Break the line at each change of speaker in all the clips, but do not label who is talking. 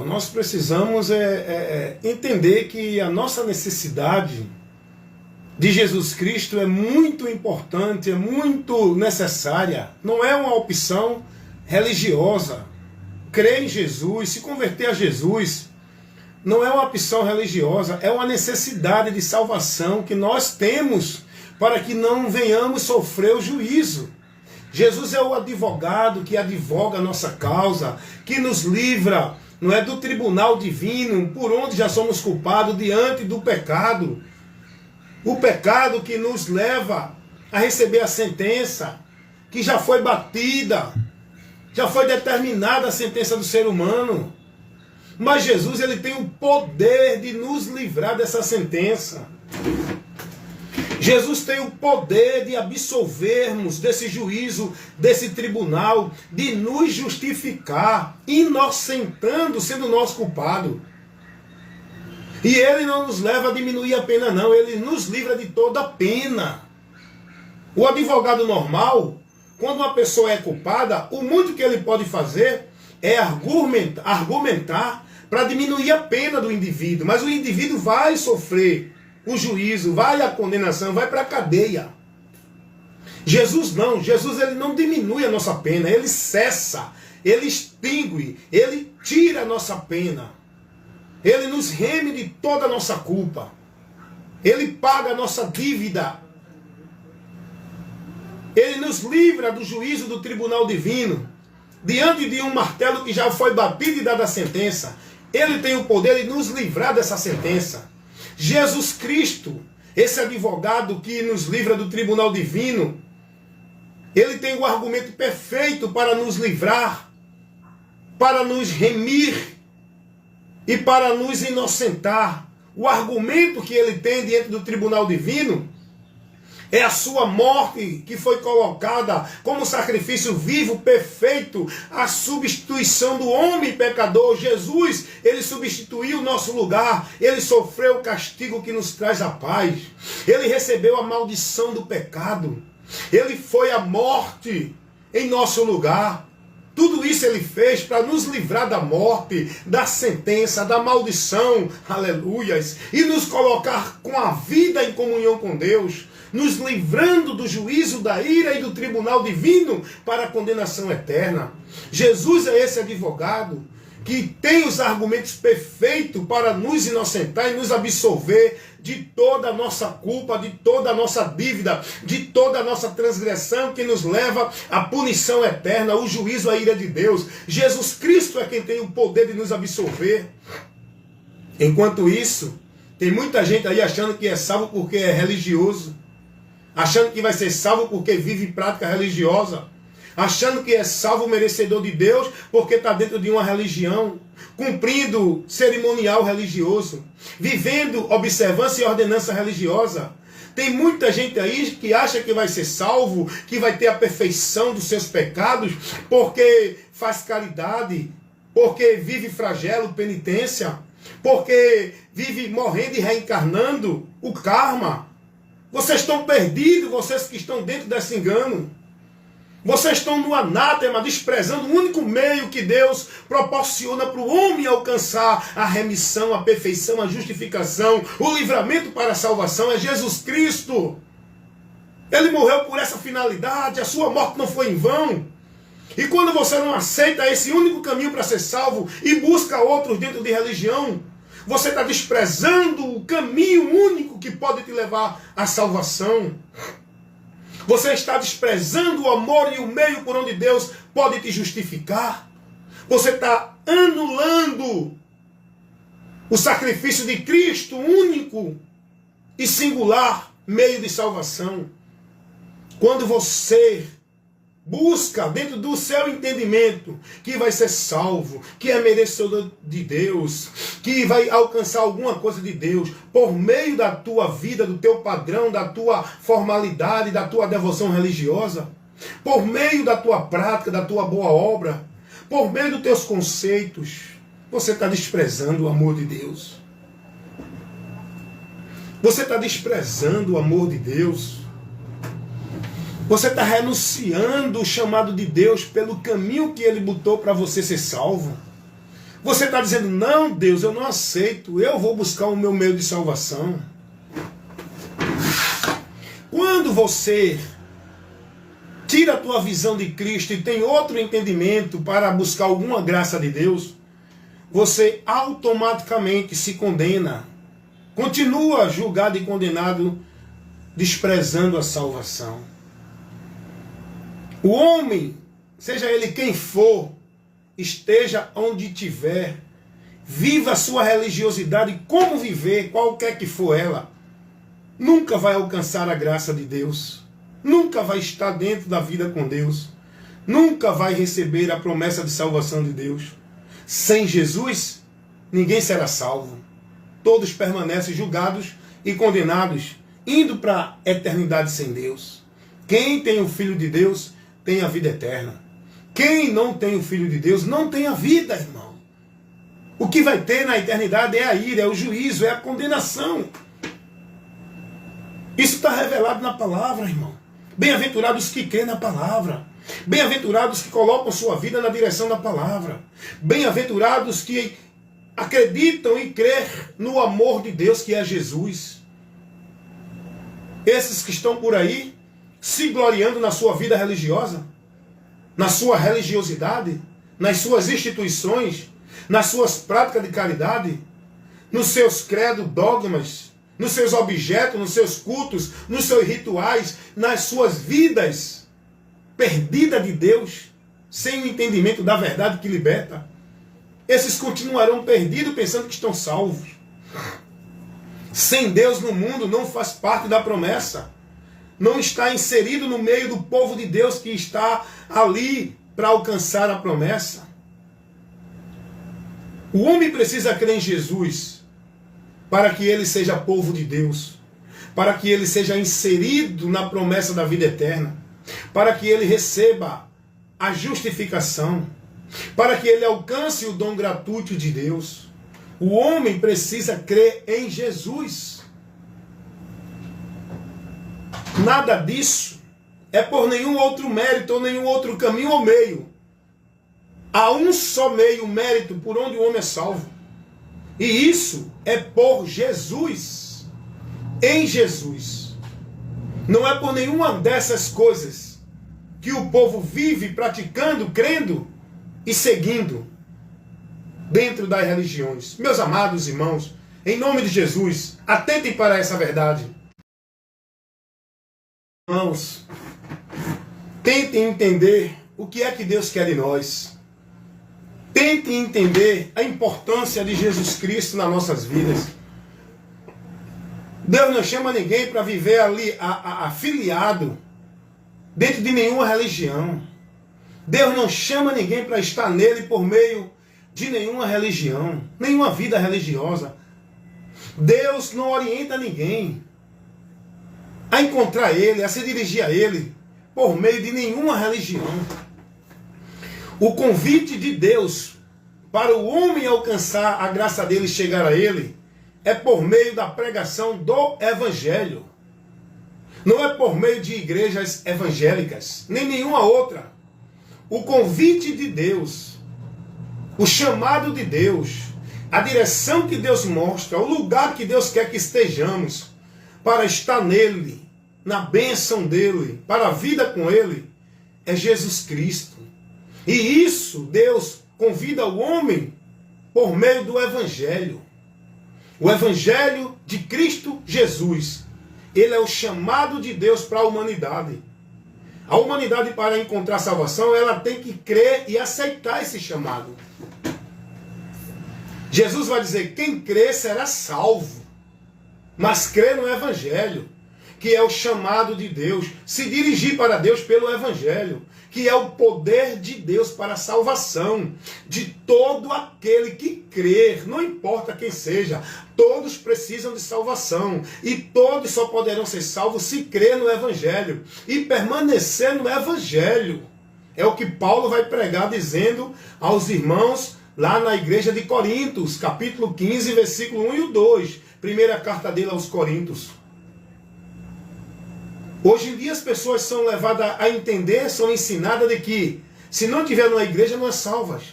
pessoal, nós precisamos entender que a nossa necessidade de Jesus Cristo é muito importante, é muito necessária. Não é uma opção religiosa. Crer em Jesus, se converter a Jesus, não é uma opção religiosa, é uma necessidade de salvação que nós temos para que não venhamos sofrer o juízo. Jesus é o advogado que advoga a nossa causa, que nos livra, não é, do tribunal divino, por onde já somos culpados diante do pecado. O pecado que nos leva a receber a sentença, que já foi batida, já foi determinada a sentença do ser humano. Mas Jesus, ele tem o poder de nos livrar dessa sentença. Jesus tem o poder de absolvermos desse juízo, desse tribunal, de nos justificar, inocentando, sendo nós culpado. E ele não nos leva a diminuir a pena, não. Ele nos livra de toda a pena. O advogado normal, quando uma pessoa é culpada, o muito que ele pode fazer é argumentar para diminuir a pena do indivíduo. Mas o indivíduo vai sofrer o juízo, vai a condenação, vai para a cadeia. Jesus não. Jesus, ele não diminui a nossa pena, ele cessa, ele extingue, ele tira a nossa pena. Ele nos reme de toda a nossa culpa. Ele paga a nossa dívida. Ele nos livra do juízo do tribunal divino. Diante de um martelo que já foi batido e dada a sentença, ele tem o poder de nos livrar dessa sentença. Jesus Cristo, esse advogado que nos livra do tribunal divino, ele tem o argumento perfeito para nos livrar, para nos remir e para nos inocentar. O argumento que ele tem diante do tribunal divino é a sua morte, que foi colocada como sacrifício vivo, perfeito, a substituição do homem pecador. Jesus, ele substituiu o nosso lugar, ele sofreu o castigo que nos traz a paz, ele recebeu a maldição do pecado, ele foi à morte em nosso lugar. Tudo isso ele fez para nos livrar da morte, da sentença, da maldição, aleluias, e nos colocar com a vida em comunhão com Deus, nos livrando do juízo, da ira e do tribunal divino para a condenação eterna. Jesus é esse advogado que tem os argumentos perfeitos para nos inocentar e nos absolver de toda a nossa culpa, de toda a nossa dívida, de toda a nossa transgressão que nos leva à punição eterna, ao juízo, à ira de Deus. Jesus Cristo é quem tem o poder de nos absolver. Enquanto isso, tem muita gente aí achando que é salvo porque é religioso, achando que vai ser salvo porque vive prática religiosa, achando que é salvo merecedor de Deus porque está dentro de uma religião, cumprindo cerimonial religioso, vivendo observância e ordenança religiosa. Tem muita gente aí que acha que vai ser salvo, que vai ter a perfeição dos seus pecados porque faz caridade, porque vive flagelo, penitência, porque vive morrendo e reencarnando, o karma. Vocês estão perdidos, vocês que estão dentro desse engano. Vocês estão no anátema, desprezando o único meio que Deus proporciona para o homem alcançar a remissão, a perfeição, a justificação, o livramento para a salvação, é Jesus Cristo. Ele morreu por essa finalidade, a sua morte não foi em vão. E quando você não aceita esse único caminho para ser salvo e busca outros dentro de religião, você está desprezando o caminho único que pode te levar à salvação. Você está desprezando o amor e o meio por onde Deus pode te justificar. Você está anulando o sacrifício de Cristo, único e singular meio de salvação. Quando você busca dentro do seu entendimento que vai ser salvo, que é merecedor de Deus, que vai alcançar alguma coisa de Deus por meio da tua vida, do teu padrão, da tua formalidade, da tua devoção religiosa, por meio da tua prática, da tua boa obra, por meio dos teus conceitos, você está desprezando o amor de Deus. Você está desprezando o amor de Deus. Você está renunciando o chamado de Deus pelo caminho que Ele botou para você ser salvo. Você está dizendo, não, Deus, eu não aceito, eu vou buscar o meu meio de salvação. Quando você tira a tua visão de Cristo e tem outro entendimento para buscar alguma graça de Deus, você automaticamente se condena. Continua julgado e condenado, desprezando a salvação. O homem, seja ele quem for, esteja onde estiver, viva a sua religiosidade como viver, qualquer que for ela, nunca vai alcançar a graça de Deus, nunca vai estar dentro da vida com Deus, nunca vai receber a promessa de salvação de Deus. Sem Jesus, ninguém será salvo. Todos permanecem julgados e condenados, indo para a eternidade sem Deus. Quem tem o Filho de Deus tem a vida eterna. Quem não tem o Filho de Deus não tem a vida, irmão. O que vai ter na eternidade é a ira, é o juízo, é a condenação. Isso está revelado na palavra, irmão. Bem-aventurados que crêem na palavra. Bem-aventurados que colocam sua vida na direção da palavra. Bem-aventurados que acreditam e crêem no amor de Deus, que é Jesus. Esses que estão por aí se gloriando na sua vida religiosa, na sua religiosidade, nas suas instituições, nas suas práticas de caridade, nos seus credos, dogmas, nos seus objetos, nos seus cultos, nos seus rituais, nas suas vidas perdidas de Deus, sem o entendimento da verdade que liberta. Esses continuarão perdidos pensando que estão salvos. Sem Deus no mundo não faz parte da promessa. Não está inserido no meio do povo de Deus que está ali para alcançar a promessa. O homem precisa crer em Jesus para que ele seja povo de Deus, para que ele seja inserido na promessa da vida eterna, para que ele receba a justificação, para que ele alcance o dom gratuito de Deus. O homem precisa crer em Jesus. Nada disso é por nenhum outro mérito ou nenhum outro caminho ou meio. Há um só meio, mérito, por onde o homem é salvo. E isso é por Jesus. Em Jesus. Não é por nenhuma dessas coisas que o povo vive praticando, crendo e seguindo dentro das religiões. Meus amados irmãos, em nome de Jesus, atentem para essa verdade. Irmãos, tentem entender o que é que Deus quer de nós. Tentem entender a importância de Jesus Cristo nas nossas vidas. Deus não chama ninguém para viver ali afiliado dentro de nenhuma religião. Deus não chama ninguém para estar nele por meio de nenhuma religião, nenhuma vida religiosa. Deus não orienta ninguém a encontrar Ele, a se dirigir a Ele, por meio de nenhuma religião. O convite de Deus para o homem alcançar a graça dele e chegar a Ele é por meio da pregação do Evangelho. Não é por meio de igrejas evangélicas, nem nenhuma outra. O convite de Deus, o chamado de Deus, a direção que Deus mostra, o lugar que Deus quer que estejamos, para estar nele, na bênção dele, para a vida com ele, é Jesus Cristo. E isso Deus convida o homem por meio do Evangelho. O Evangelho de Cristo Jesus. Ele é o chamado de Deus para a humanidade. A humanidade, para encontrar salvação, ela tem que crer e aceitar esse chamado. Jesus vai dizer, quem crê será salvo. Mas crê no Evangelho, que é o chamado de Deus, se dirigir para Deus pelo Evangelho, que é o poder de Deus para a salvação de todo aquele que crer, não importa quem seja, todos precisam de salvação, e todos só poderão ser salvos se crer no Evangelho, e permanecer no Evangelho. É o que Paulo vai pregar dizendo aos irmãos lá na igreja de Coríntios, capítulo 15, versículo 1 e 2, primeira carta dele aos Coríntios. Hoje em dia as pessoas são levadas a entender, são ensinadas de que se não tiver numa igreja não é salvas.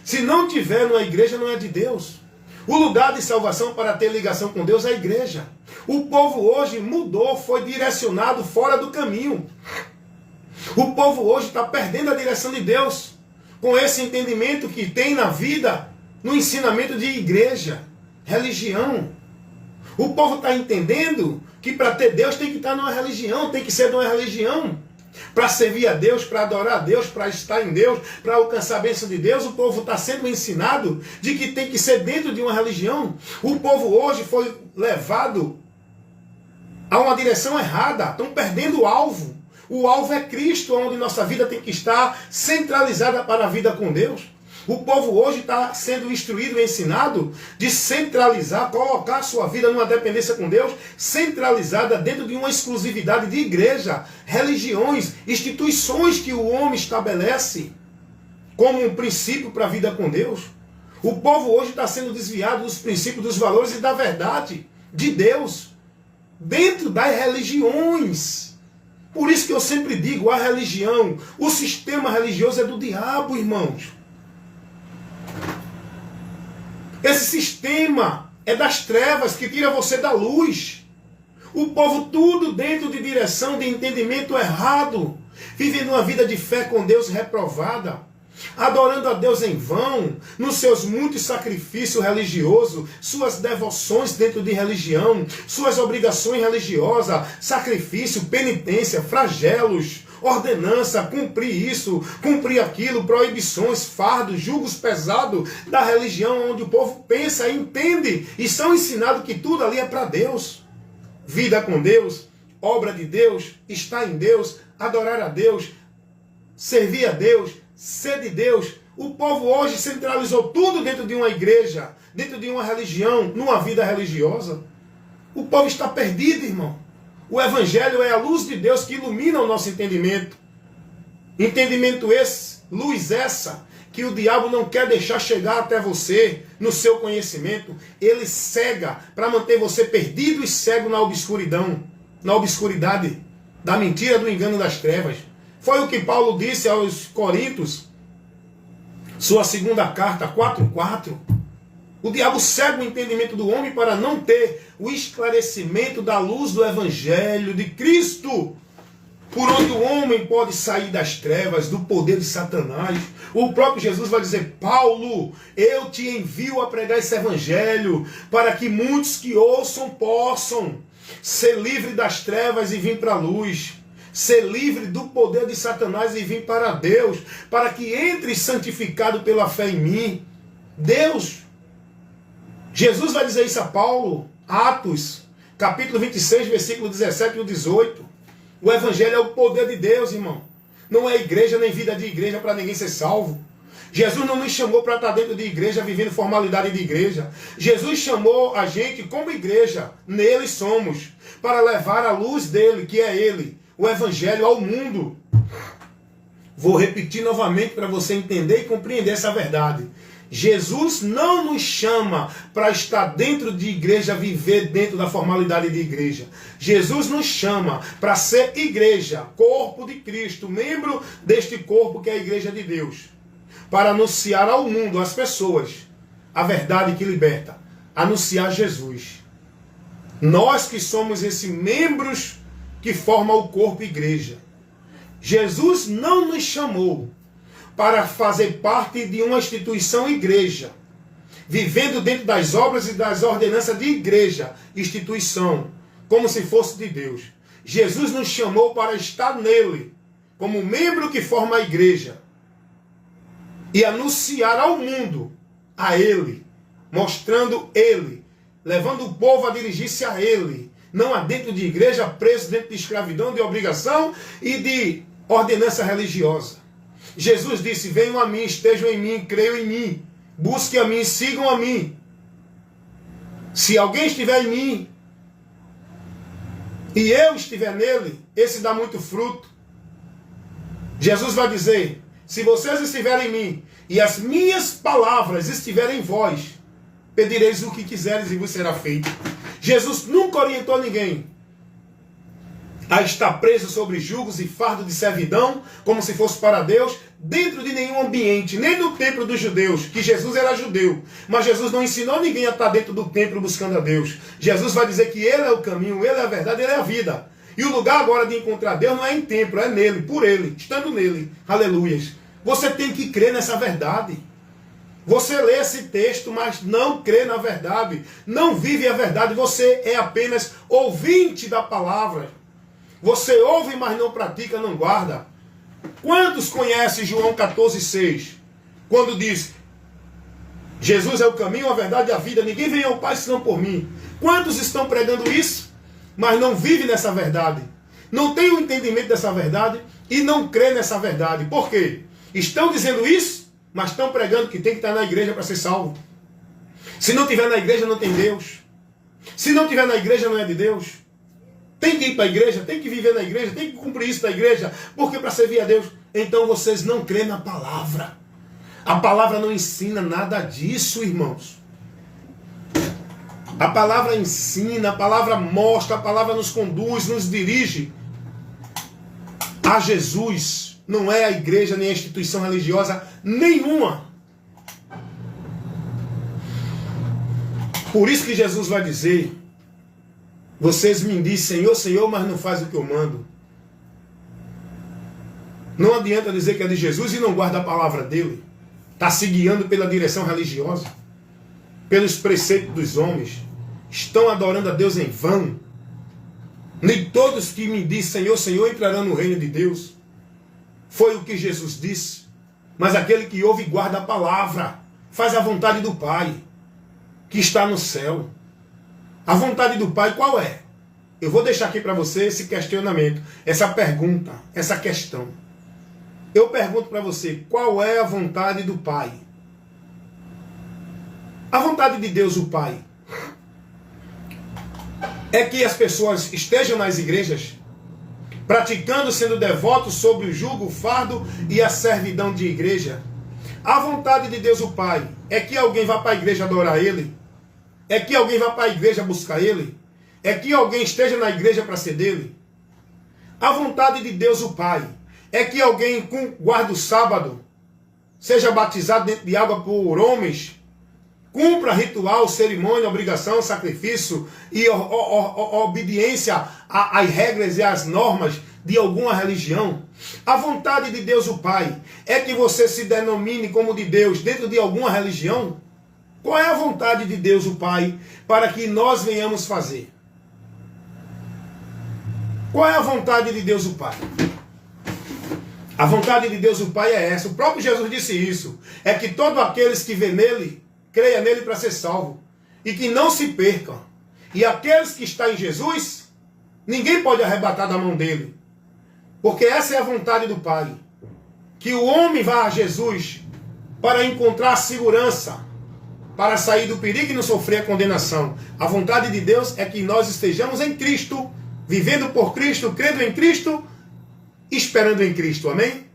Se não tiver numa igreja, não é de Deus. O lugar de salvação para ter ligação com Deus é a igreja. O povo hoje mudou, foi direcionado fora do caminho. O povo hoje está perdendo a direção de Deus com esse entendimento que tem na vida, no ensinamento de igreja, religião. O povo está entendendo que para ter Deus tem que estar numa religião, tem que ser de uma religião. Para servir a Deus, para adorar a Deus, para estar em Deus, para alcançar a bênção de Deus, o povo está sendo ensinado de que tem que ser dentro de uma religião. O povo hoje foi levado a uma direção errada, estão perdendo o alvo. O alvo é Cristo, onde nossa vida tem que estar centralizada para a vida com Deus. O povo hoje está sendo instruído e ensinado de centralizar, colocar a sua vida numa dependência com Deus, centralizada dentro de uma exclusividade de igreja, religiões, instituições que o homem estabelece como um princípio para a vida com Deus. O povo hoje está sendo desviado dos princípios, dos valores e da verdade de Deus, dentro das religiões. Por isso que eu sempre digo, a religião, o sistema religioso é do diabo, irmãos. Esse sistema é das trevas que tira você da luz. O povo tudo dentro de direção de entendimento errado, vivendo uma vida de fé com Deus reprovada, adorando a Deus em vão, nos seus muitos sacrifícios religiosos, suas devoções dentro de religião, suas obrigações religiosas, sacrifício, penitência, flagelos, ordenança, cumprir isso, cumprir aquilo, proibições, fardos, julgos pesados da religião, onde o povo pensa e entende e são ensinados que tudo ali é para Deus. Vida com Deus, obra de Deus, estar em Deus, adorar a Deus, servir a Deus, ser de Deus. O povo hoje centralizou tudo dentro de uma igreja, dentro de uma religião, numa vida religiosa. O povo está perdido, irmão. O Evangelho é a luz de Deus que ilumina o nosso entendimento. Entendimento esse, luz essa, que o diabo não quer deixar chegar até você no seu conhecimento. Ele cega para manter você perdido e cego na obscuridão, na obscuridade da mentira, do engano das trevas. Foi o que Paulo disse aos Coríntios, sua segunda carta, 4:4. O diabo cega o entendimento do homem para não ter o esclarecimento da luz do Evangelho de Cristo, por onde o homem pode sair das trevas, do poder de Satanás. O próprio Jesus vai dizer: Paulo, eu te envio a pregar esse Evangelho, para que muitos que ouçam possam ser livres das trevas e vir para a luz. Ser livre do poder de Satanás e vir para Deus, para que entre santificado pela fé em mim. Jesus vai dizer isso a Paulo, Atos, capítulo 26, versículo 17 e 18. O Evangelho é o poder de Deus, irmão. Não é igreja nem vida de igreja para ninguém ser salvo. Jesus não nos chamou para estar dentro de igreja, vivendo formalidade de igreja. Jesus chamou a gente como igreja, nele somos, para levar a luz dele, que é ele, o Evangelho ao mundo. Vou repetir novamente para você entender e compreender essa verdade. Jesus não nos chama para estar dentro de igreja, viver dentro da formalidade de igreja. Jesus nos chama para ser igreja, corpo de Cristo, membro deste corpo que é a igreja de Deus, para anunciar ao mundo, às pessoas, a verdade que liberta, anunciar Jesus. Nós que somos esses membros que formam o corpo igreja. Jesus não nos chamou para fazer parte de uma instituição igreja, vivendo dentro das obras e das ordenanças de igreja, instituição, como se fosse de Deus. Jesus nos chamou para estar nele, como membro que forma a igreja, e anunciar ao mundo a ele, mostrando ele, levando o povo a dirigir-se a ele, não a dentro de igreja, preso dentro de escravidão, de obrigação e de ordenança religiosa. Jesus disse: venham a mim, estejam em mim, creiam em mim, busquem a mim, sigam a mim. Se alguém estiver em mim e eu estiver nele, esse dá muito fruto. Jesus vai dizer: se vocês estiverem em mim e as minhas palavras estiverem em vós, pedireis o que quiseres e vos será feito. Jesus nunca orientou ninguém a estar preso sobre julgos e fardo de servidão, como se fosse para Deus, dentro de nenhum ambiente, nem no templo dos judeus, que Jesus era judeu, mas Jesus não ensinou ninguém a estar dentro do templo buscando a Deus. Jesus vai dizer que Ele é o caminho, Ele é a verdade, Ele é a vida. E o lugar agora de encontrar Deus não é em templo, é nele, por Ele, estando nele. Aleluias. Você tem que crer nessa verdade. Você lê esse texto, mas não crê na verdade. Não vive a verdade. Você é apenas ouvinte da palavra. Você ouve, mas não pratica, não guarda. Quantos conhecem João 14,6? Quando diz, Jesus é o caminho, a verdade e a vida. Ninguém vem ao Pai senão por mim. Quantos estão pregando isso, mas não vivem nessa verdade? Não tem o entendimento dessa verdade e não crê nessa verdade. Por quê? Estão dizendo isso, mas estão pregando que tem que estar na igreja para ser salvo. Se não estiver na igreja, não tem Deus. Se não estiver na igreja, não é de Deus. Tem que ir para a igreja, tem que viver na igreja, tem que cumprir isso da igreja, porque para servir a Deus. Então vocês não creem na palavra. A palavra não ensina nada disso, irmãos. A palavra ensina, a palavra mostra, a palavra nos conduz, nos dirige a Jesus. Não é a igreja nem a instituição religiosa nenhuma. Por isso que Jesus vai dizer, vocês me dizem Senhor, Senhor, mas não faz o que eu mando. Não adianta dizer que é de Jesus e não guarda a palavra dele. Está se guiando pela direção religiosa, pelos preceitos dos homens. Estão adorando a Deus em vão. Nem todos que me dizem Senhor, Senhor entrarão no reino de Deus. Foi o que Jesus disse. Mas aquele que ouve e guarda a palavra, faz a vontade do Pai, que está no céu. A vontade do Pai qual é? Eu vou deixar aqui para você esse questionamento, essa pergunta, essa questão. Eu pergunto para você, qual é a vontade do Pai? A vontade de Deus, o Pai, é que as pessoas estejam nas igrejas, praticando, sendo devotos sobre o jugo, o fardo e a servidão de igreja. A vontade de Deus, o Pai, é que alguém vá para a igreja adorar Ele. É que alguém vá para a igreja buscar Ele. É que alguém esteja na igreja para ser dele. A vontade de Deus, o Pai, é que alguém guarde o sábado, seja batizado dentro de água por homens, cumpra ritual, cerimônia, obrigação, sacrifício e obediência às regras e às normas de alguma religião. A vontade de Deus, o Pai, é que você se denomine como de Deus dentro de alguma religião. Qual é a vontade de Deus, o Pai, para que nós venhamos fazer? Qual é a vontade de Deus, o Pai? A vontade de Deus, o Pai, é essa. O próprio Jesus disse isso. É que todos aqueles que vê nele, creia nele para ser salvo. E que não se percam. E aqueles que estão em Jesus, ninguém pode arrebatar da mão dele. Porque essa é a vontade do Pai. Que o homem vá a Jesus para encontrar segurança, para sair do perigo e não sofrer a condenação. A vontade de Deus é que nós estejamos em Cristo, vivendo por Cristo, crendo em Cristo, esperando em Cristo. Amém?